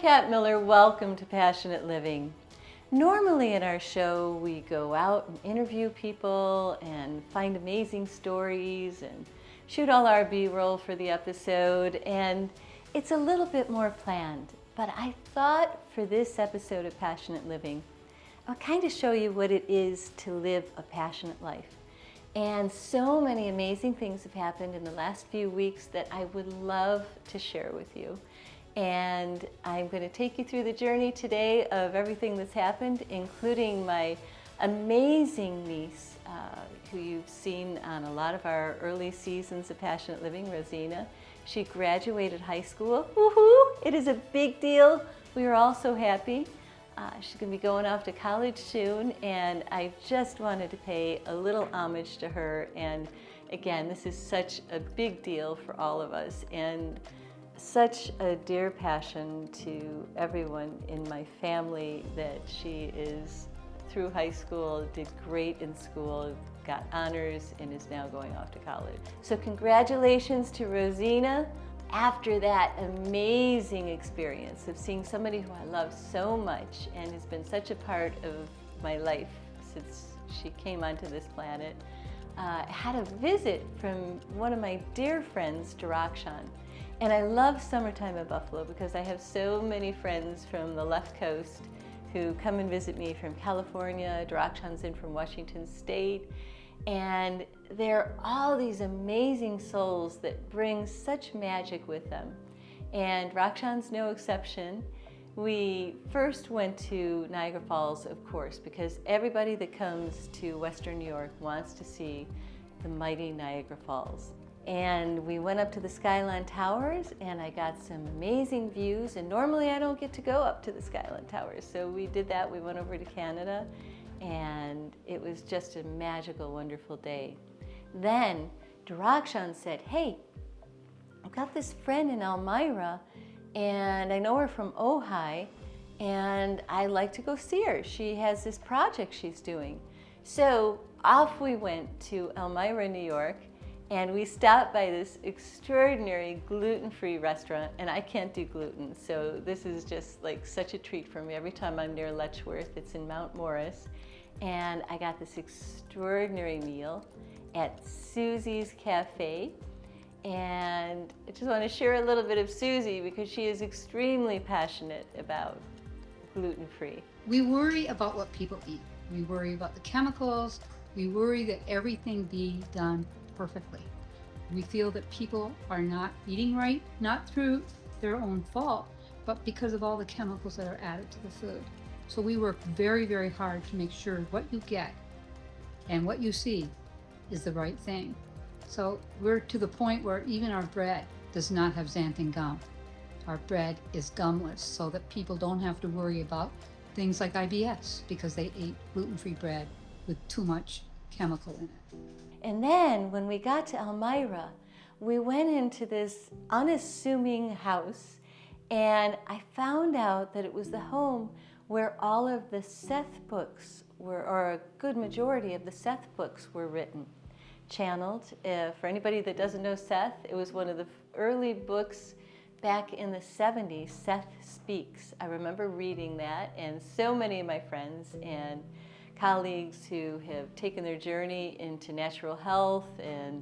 Kat Miller. Welcome to Passionate Living. Normally in our show, we go out and interview people and find amazing stories and shoot all our B-roll for the episode, and it's a little bit more planned. But I thought for this episode of Passionate Living, I'll kind of show you what it is to live a passionate life. And so many amazing things have happened in the last few weeks that I would love to share with you. And I'm going to take you through the journey today of everything that's happened, including my amazing niece, who you've seen on a lot of our early seasons of Passionate Living, Rosena. She graduated high school. Woohoo! It is a big deal. We are all so happy. She's going to be going off to college soon, and I just wanted to pay a little homage to her. And again, this is such a big deal for all of us, and such a dear passion to everyone in my family that she is through high school, did great in school, got honors, and is now going off to college. So congratulations to Rosena. After that amazing experience of seeing somebody who I love so much and has been such a part of my life since she came onto this planet, I had a visit from one of my dear friends, Drepung. And I love summertime in Buffalo because I have so many friends from the left coast who come and visit me from California. Drepung's in from Washington State. And they're all these amazing souls that bring such magic with them. And Drepung's no exception. We first went to Niagara Falls, of course, because everybody that comes to Western New York wants to see the mighty Niagara Falls. And we went up to the Skyline Towers, and I got some amazing views. And normally I don't get to go up to the Skyline Towers, so we did that. We went over to Canada, and it was just a magical, wonderful day. Then Drepung said, hey, I've got this friend in Elmira, and I know her from Ojai, and I'd like to go see her. She has this project she's doing. So off we went to Elmira, New York, and we stopped by this extraordinary gluten-free restaurant, and I can't do gluten, so this is just like such a treat for me. Every time I'm near Letchworth, it's in Mount Morris, and I got this extraordinary meal at Suzy Cafe. And I just want to share a little bit of Suzy because she is extremely passionate about gluten-free. We worry about what people eat. We worry about the chemicals. We worry that everything be done perfectly. We feel that people are not eating right, not through their own fault, but because of all the chemicals that are added to the food. So we work very, very hard to make sure what you get and what you see is the right thing. So we're to the point where even our bread does not have xanthan gum. Our bread is gumless so that people don't have to worry about things like IBS because they ate gluten-free bread with too much chemical in it. And then when we got to Elmira, we went into this unassuming house, and I found out that it was the home where all of the Seth books were, or a good majority of the Seth books were written, channeled. For anybody that doesn't know Seth, it was one of the early books back in the 70s, Seth Speaks. I remember reading that, and so many of my friends and colleagues who have taken their journey into natural health and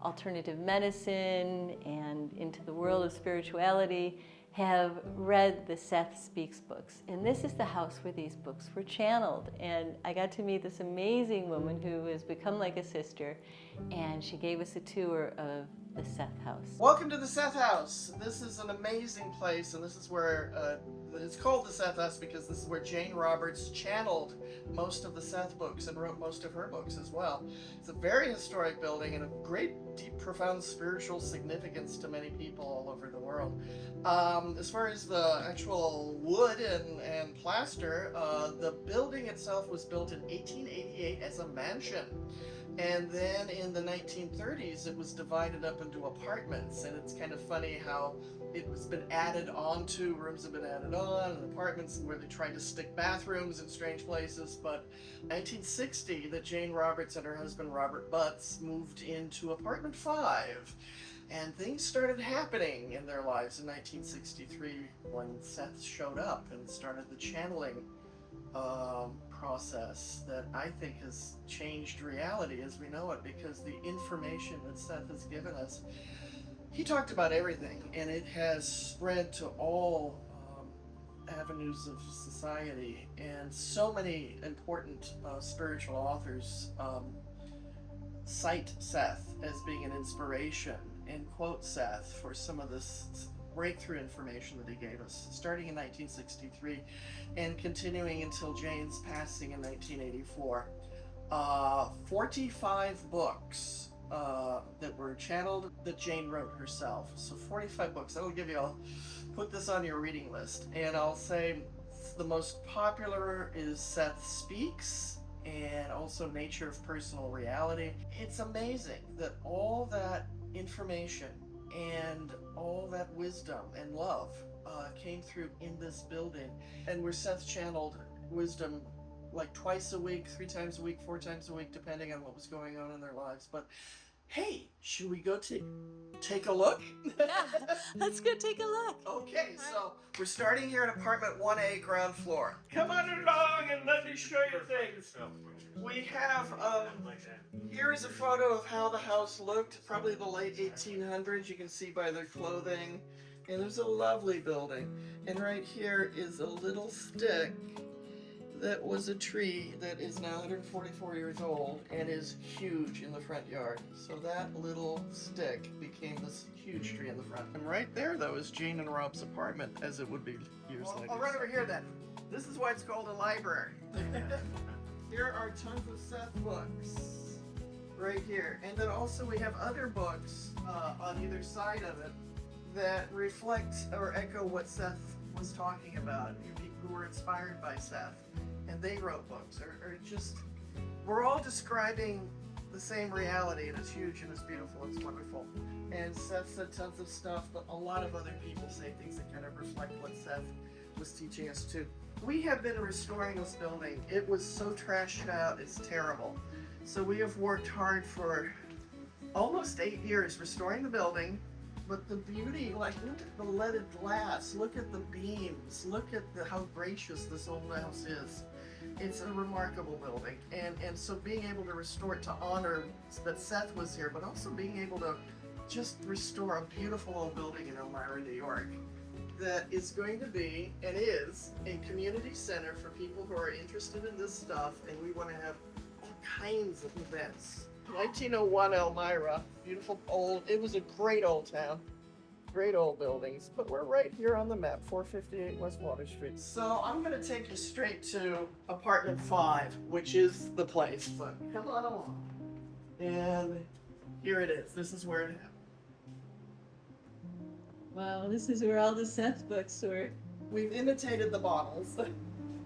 alternative medicine and into the world of spirituality have read the Seth Speaks books. And this is the house where these books were channeled. And I got to meet this amazing woman who has become like a sister, and she gave us a tour of the Seth House. Welcome to the Seth House. This is an amazing place, and this is where it's called the Seth House because this is where Jane Roberts channeled most of the Seth books and wrote most of her books as well. It's a very historic building and a great, deep, profound spiritual significance to many people all over the world. As far as the actual wood and plaster, the building itself was built in 1888 as a mansion. And then in the 1930s, it was divided up into apartments, and it's kind of funny how it was been added onto, rooms have been added on, and apartments where they tried to stick bathrooms in strange places. But 1960, that Jane Roberts and her husband Robert Butts moved into apartment 5, and things started happening in their lives in 1963 when Seth showed up and started the channeling process that I think has changed reality as we know it, because the information that Seth has given us, he talked about everything, and it has spread to all avenues of society, and so many important spiritual authors cite Seth as being an inspiration and quote Seth for some of this breakthrough information that he gave us, starting in 1963 and continuing until Jane's passing in 1984. 45 books that were channeled that Jane wrote herself. So 45 books. I'll put this on your reading list, and I'll say the most popular is Seth Speaks, and also Nature of Personal Reality. It's amazing that all that information and all that wisdom and love came through in this building, and where Seth channeled wisdom like twice a week, 3 times a week, 4 times a week, depending on what was going on in their lives. But hey, should we go take a look? Yeah, let's go take a look. Okay, so we're starting here in apartment 1A, ground floor. Come on along and let me show you things. We have, here is a photo of how the house looked, probably the late 1800s. You can see by their clothing. And there's a lovely building. And right here is a little stick that was a tree that is now 144 years old and is huge in the front yard. So that little stick became this huge tree in the front. And right there, though, is Jane and Rob's apartment, as it would be years later. I'll run over here then. This is why it's called a library. Here are tons of Seth books right here. And then also we have other books on either side of it that reflect or echo what Seth was talking about. People who were inspired by Seth, and they wrote books, or just, we're all describing the same reality, and it's huge and it's beautiful, it's wonderful. And Seth said tons of stuff, but a lot of other people say things that kind of reflect what Seth was teaching us too. We have been restoring this building. It was so trashed out, it's terrible. So we have worked hard for almost 8 years restoring the building. But the beauty, like, look at the leaded glass, look at the beams, look at how gracious this old house is. It's a remarkable building. And so being able to restore it to honor that Seth was here, but also being able to just restore a beautiful old building in Elmira, New York, that is going to be, and is, a community center for people who are interested in this stuff, and we want to have all kinds of events. 1901 Elmira, beautiful old, it was a great old town, great old buildings, but we're right here on the map, 458 West Water Street. So I'm going to take you straight to apartment 5, which is the place, but come on along. And here it is, this is where it happened. Wow, this is where all the Seth books were. We've imitated the bottles,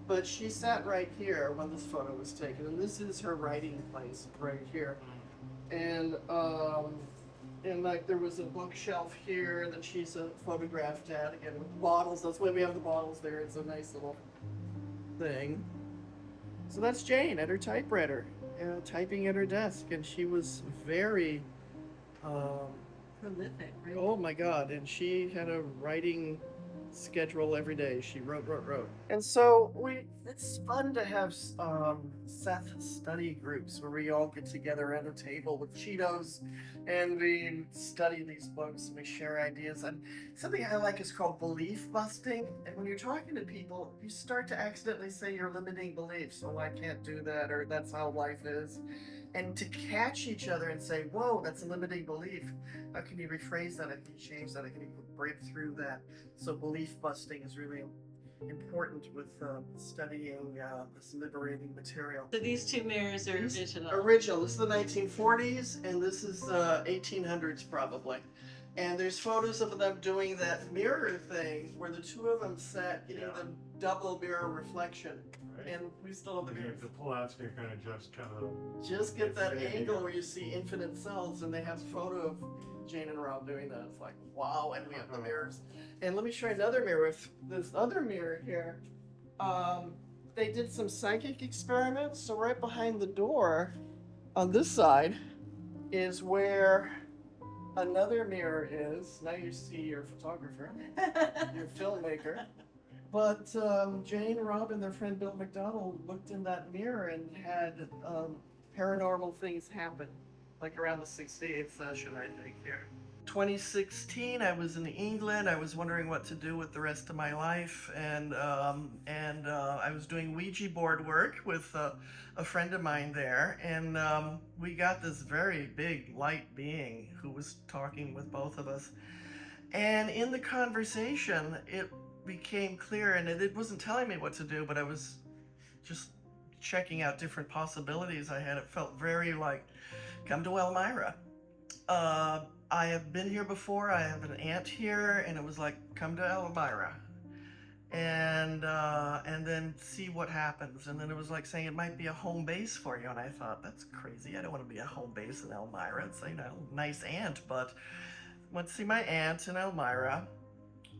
but she sat right here when this photo was taken, and this is her writing place right here. And like there was a bookshelf here that she's photographed at, again with bottles. That's why we have the bottles there. It's a nice little thing. So that's Jane at her typewriter, typing at her desk, and she was very Prolific, right? oh my God, and she had a writing schedule every day. She wrote. And so it's fun to have Seth study groups where we all get together at a table with Cheetos and we study these books and we share ideas. And something I like is called belief busting. And when you're talking to people, you start to accidentally say your limiting beliefs. Oh, I can't do that, or that's how life is. And to catch each other and say, whoa, that's a limiting belief. How can you rephrase that? How can you change that? How can you break through that? So belief busting is really important with studying this liberating material. So these two mirrors are original. Original. This is the 1940s, and this is 1800s probably. And there's photos of them doing that mirror thing where the two of them sat, getting them double mirror reflection. Right. And we still have the You mirror. have to pull out so you kind of Just get that infinity. angle where you see infinite cells, and they have a photo of Jane and Rob doing that. It's like, wow, and we have the mirrors. And let me show you another mirror. With this other mirror here, they did some psychic experiments. So right behind the door on this side is where another mirror is. Now you see your photographer, your filmmaker. But Jane, Rob, and their friend Bill McDonald looked in that mirror and had paranormal things happen, like around the 68th session, I think, here. 2016, I was in England. I was wondering what to do with the rest of my life, and I was doing Ouija board work with a friend of mine there, and we got this very big light being who was talking with both of us. And in the conversation, it became clear, and it wasn't telling me what to do, but I was just checking out different possibilities I had. It felt very like, come to Elmira. I have been here before. I have an aunt here, and it was like, come to Elmira, and then see what happens. And then it was like saying it might be a home base for you, and I thought, that's crazy. I don't want to be a home base in Elmira. It's like, nice aunt, but I went to see my aunt in Elmira,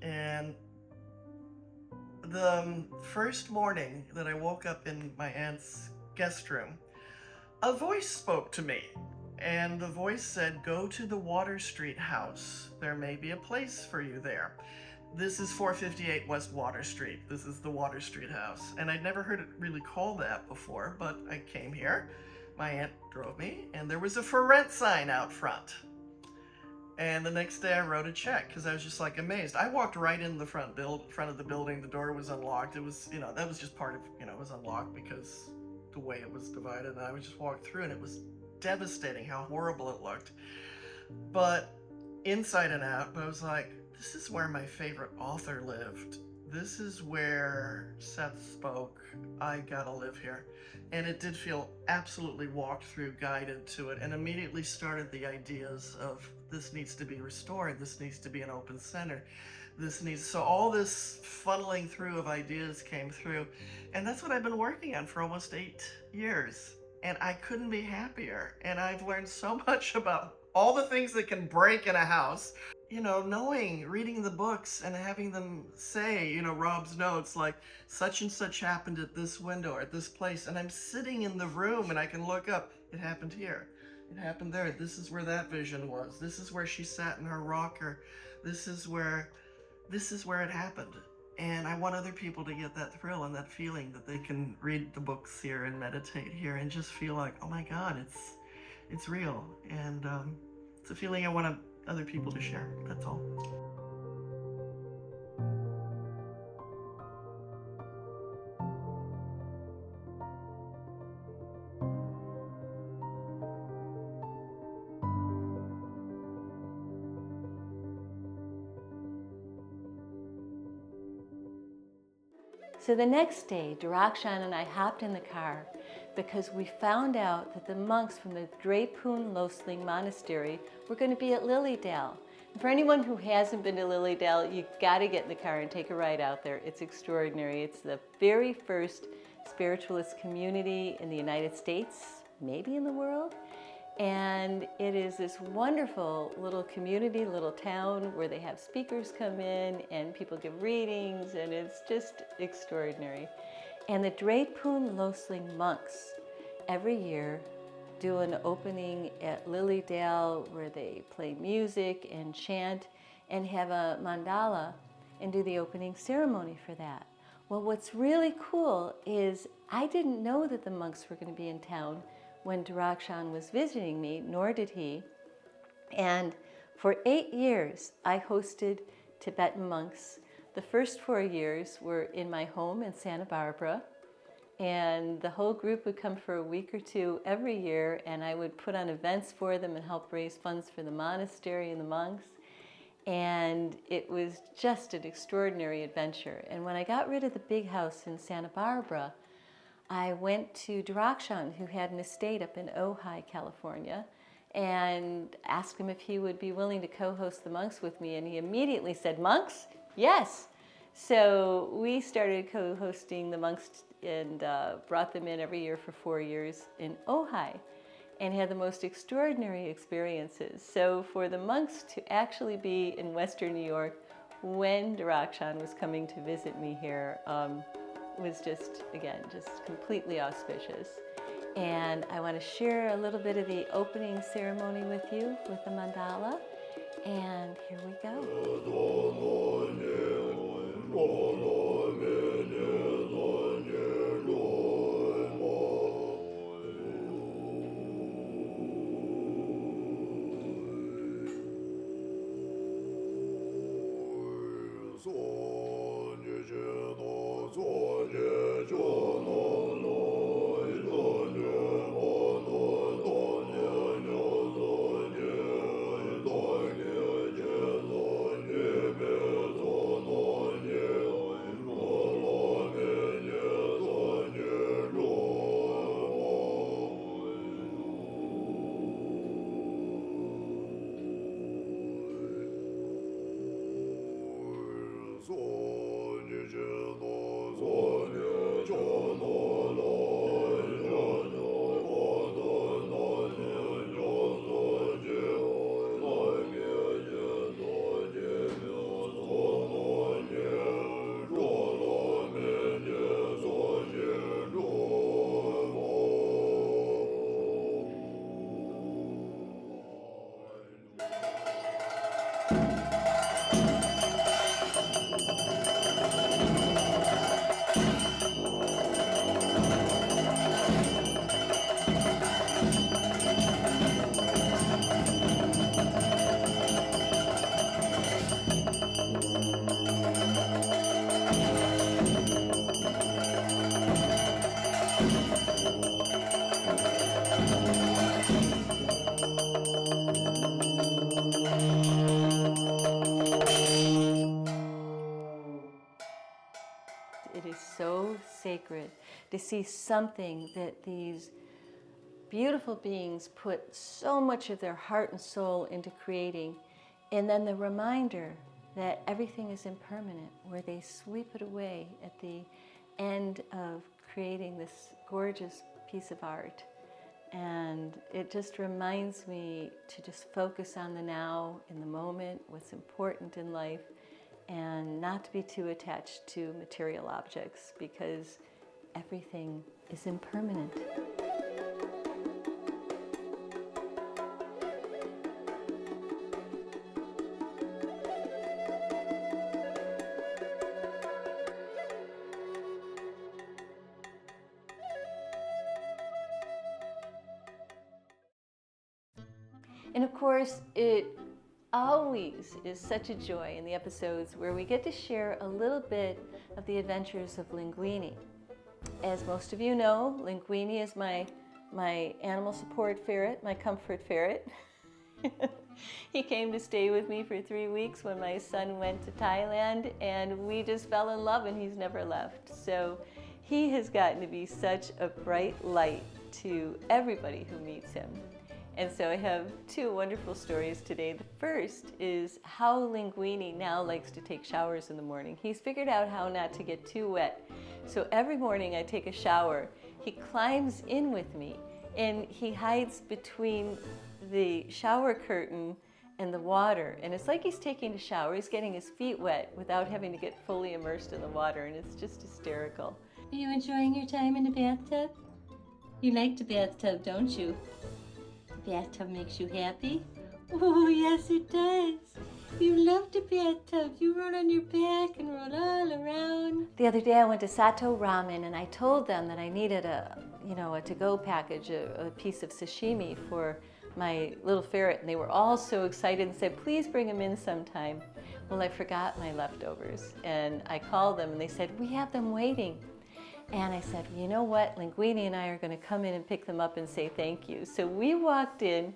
and the first morning that I woke up in my aunt's guest room, a voice spoke to me. And the voice said, go to the Water Street house. There may be a place for you there. This is 458 West Water Street. This is the Water Street house. And I'd never heard it really called that before, but I came here. My aunt drove me, and there was a for rent sign out front. And the next day I wrote a check because I was just like amazed. I walked right in the front of the building. The door was unlocked. It was, that was just part of, it was unlocked because the way it was divided. And I would just walk through, and it was devastating how horrible it looked. But inside and out, I was like, this is where my favorite author lived. This is where Seth spoke. I gotta live here. And it did feel absolutely walked through, guided to it, and immediately started the ideas of this needs to be restored. This needs to be an open center. So all this funneling through of ideas came through. And that's what I've been working on for almost 8 years. And I couldn't be happier. And I've learned so much about all the things that can break in a house. Reading the books and having them say, Rob's notes, like, such and such happened at this window or at this place. And I'm sitting in the room and I can look up. It happened here. It happened there. This is where that vision was. This is where she sat in her rocker. This is where it happened. And I want other people to get that thrill and that feeling that they can read the books here and meditate here and just feel like, oh my God, it's real. And it's a feeling I want other people to share. That's all. So the next day, Drepung and I hopped in the car because we found out that the monks from the Drepung Loseling Monastery were going to be at Lilydale. And for anyone who hasn't been to Lilydale, you've got to get in the car and take a ride out there. It's extraordinary. It's the very first spiritualist community in the United States, maybe in the world. And it is this wonderful little community, little town where they have speakers come in and people give readings, and it's just extraordinary. And the Drepung Loseling monks every year do an opening at Lilydale where they play music and chant and have a mandala and do the opening ceremony for that. Well, what's really cool is I didn't know that the monks were going to be in town when Drepung was visiting me, nor did he. And for 8 years, I hosted Tibetan monks. The first 4 years were in my home in Santa Barbara, and the whole group would come for a week or two every year, and I would put on events for them and help raise funds for the monastery and the monks. And it was just an extraordinary adventure. And when I got rid of the big house in Santa Barbara, I went to Drepung, who had an estate up in Ojai, California, and asked him if he would be willing to co-host the monks with me. And he immediately said, monks? Yes. So we started co-hosting the monks and brought them in every year for 4 years in Ojai and had the most extraordinary experiences. So for the monks to actually be in Western New York when Darakshan was coming to visit me here was just, again, just completely auspicious. And I want to share a little bit of the opening ceremony with you with the mandala. And here we go. It is so sacred to see something that these beautiful beings put so much of their heart and soul into creating, and then the reminder that everything is impermanent, where they sweep it away at the end of creating this gorgeous piece of art. And it just reminds me to just focus on the now, in the moment, what's important in life, and not to be too attached to material objects, because everything is impermanent. And of course, it always is such a joy in the episodes where we get to share a little bit of the adventures of Linguini. As most of you know, Linguini is my animal support ferret, my comfort ferret. He came to stay with me for 3 weeks when my son went to Thailand, and we just fell in love, and he's never left. So he has gotten to be such a bright light to everybody who meets him. And so I have 2 wonderful stories today. The first is how Linguini now likes to take showers in the morning. He's figured out how not to get too wet. So every morning I take a shower, he climbs in with me, and he hides between the shower curtain and the water. And it's like he's taking a shower. He's getting his feet wet without having to get fully immersed in the water, and it's just hysterical. Are you enjoying your time in the bathtub? You like the bathtub, don't you? The bathtub makes you happy? Oh, yes, it does. You love the bathtub. You roll on your back and roll all around. The other day I went to Sato Ramen, and I told them that I needed a to-go package, a piece of sashimi for my little ferret, and they were all so excited and said, please bring him in sometime. Well, I forgot my leftovers, and I called them, and they said, we have them waiting. And I said, you know what, Linguini and I are going to come in and pick them up and say thank you. So we walked in,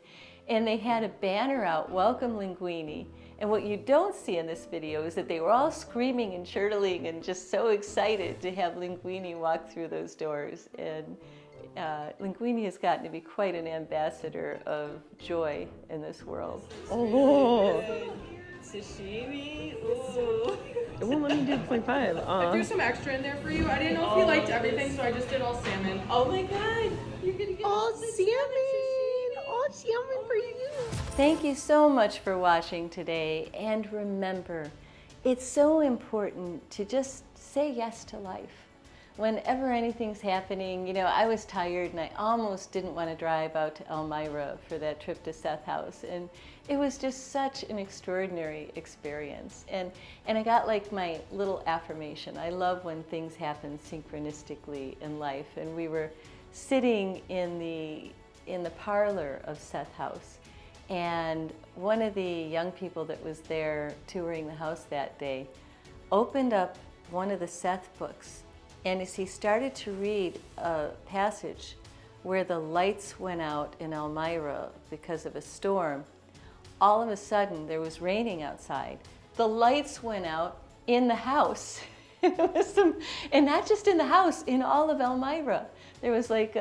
and they had a banner out, welcome Linguini. And what you don't see in this video is that they were all screaming and chortling and just so excited to have Linguini walk through those doors. And Linguini has gotten to be quite an ambassador of joy in this world. Oh, sashimi, ooh. It won't let me do 0.5. I threw some extra in there for you. I didn't know if you liked everything, so I just did all salmon. Oh my god! You're gonna get all salmon! Oh, salmon for you! Thank you so much for watching today, and remember, it's so important to just say yes to life. Whenever anything's happening, you know, I was tired and I almost didn't want to drive out to Elmira for that trip to Seth House, and it was just such an extraordinary experience. And I got like my little affirmation. I love when things happen synchronistically in life, and we were sitting in the parlor of Seth House, and one of the young people that was there touring the house that day opened up one of the Seth books. And as he started to read a passage where the lights went out in Elmira because of a storm, all of a sudden there was raining outside. The lights went out in the house. And not just in the house, in all of Elmira. There was like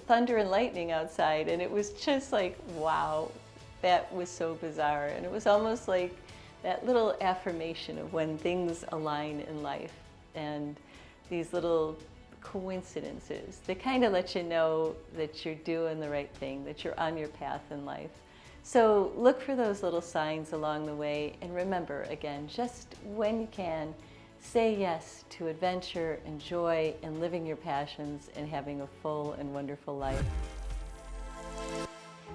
thunder and lightning outside, and it was just like, wow, that was so bizarre. And it was almost like that little affirmation of when things align in life. And these little coincidences, they kind of let you know that you're doing the right thing, that you're on your path in life. So look for those little signs along the way, and remember, again, just when you can, say yes to adventure and joy and living your passions and having a full and wonderful life.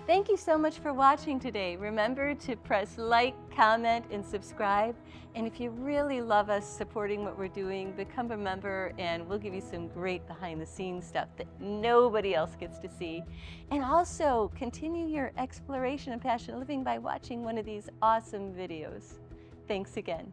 Thank you so much for watching today. Remember to press like, comment, and subscribe. And if you really love us supporting what we're doing, become a member and we'll give you some great behind-the-scenes stuff that nobody else gets to see. And also continue your exploration of passionate living by watching one of these awesome videos. Thanks again.